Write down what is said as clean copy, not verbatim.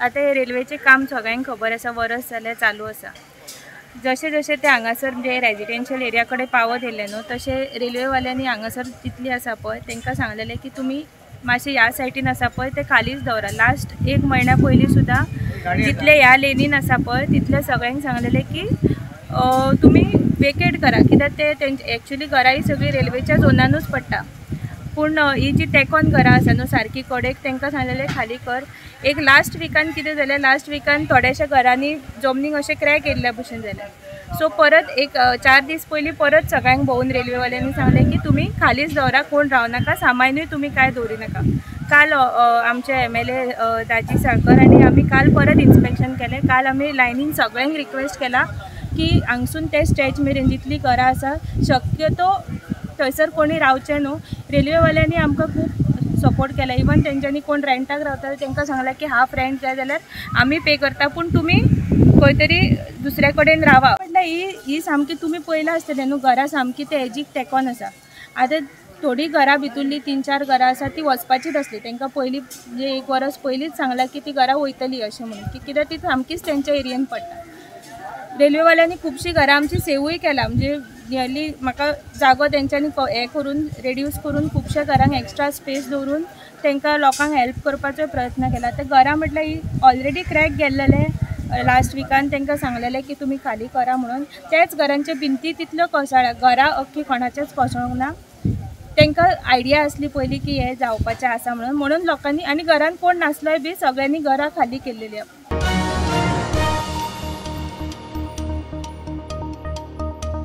आता हे रेल्वेचे काम सगळ्यांक खबर आसा, वर्स जाल्यार चालू आसा। जशे जशे ते हांगासर म्हणजे रेजिडेन्शियल एरिया कडेन पावत येयले न्हू, तशे रेल्वेवाल्यांनी हांगासर जितली आसा पळय तांकां सांगलेलें की तुमी मातशे ह्या सायडीन आसा पळय ते खालीच दवरा। लास्ट 1 म्हयन्या पयलीं सुद्दां जितले ह्या लेनीन आसा पळय तितले सगळ्यांक सांगलेलें की तुमी वेकेट करा, कित्याक ते तेंचे एक्चुअली घरां ही सगळी रेल्वेच्या झोनानूच पडटा। पूण ही जी तेकोन घरां आसा न्हू सारकी कडेक, तांकां सांगलेलें खाली कर। एक लास्ट विकान कितें जालें, लास्ट विकान थोड्याशा घरांनी जमनीक अशें क्रॅक येयल्ल्या भशेन जालें। सो परत एक 4 दीस पयलीं परत सगळ्यांक भोंवून रेल्वेवाल्यांनी सांगलें की तुमी खालीच दवरा, कोण रावनाका, सामानूय तुमी कांय दवरी नाका। काल आमचे MLA दाजी साळकर आनी आमी काल परत इन्स्पेक्शन केलें। काल आमी लायनीन सगळ्यांक रिक्वेस्ट केला की हांगसून ते स्टॅच मेरेन जितली घरां आसा शक्यतो थंयसर कोणी रावचें न्हू। रेल्वेवाल्यांनी आमकां खूब सपोर्ट केला। इवन तेंच्यांनी कोण रेंटाक रावता तांकां सांगलां की हाफ रेंट जाय जाल्यार आमी पे करता, पूण तुमी खंय तरी दुसरे कडेन रावा। म्हटल्यार ही सामकी तुमी पयलां आसतलें न्हू, घरां सामकी ते एजीक तेकोन आसा। आतां थोडी घरां भितुरली 3-4 घरां आसा ती वचपाचीच आसली, तांकां पयलीं म्हणजे 1 वर्स पयलींच सांगलां की ती घरां वयतली अशें म्हणून, कित्याक ती सामकीच तेंच्या एरियेन पडटा। रेल्वेवाल्यांनी खुबशीं घरां आमची सेवूय केला, म्हणजे नियरली म्हाका जागो तेंच्यांनी हे करून रेड्यूस करून खुबश्या घरांक एक्स्ट्रा स्पेस दवरून तांकां लोकांक हेल्प करपाचो प्रयत्न केला। ते घरां म्हटल्यार ही ऑलरेडी क्रॅक गेल्लेले, लास्ट विकान तांकां सांगलेलें की तुमी खाली करा म्हणून। त्याच घरांचे भिंती तितल्यो कोसळ्ळ्या, घरां अख्खी कोणाचेच कोसळूंक ना। तांकां आयडिया आसली पयलीं की हें जावपाचें आसा म्हणून लोकांनी, आनी घरान कोण नासलोय बी सगळ्यांनी घरां खाली केल्लेली।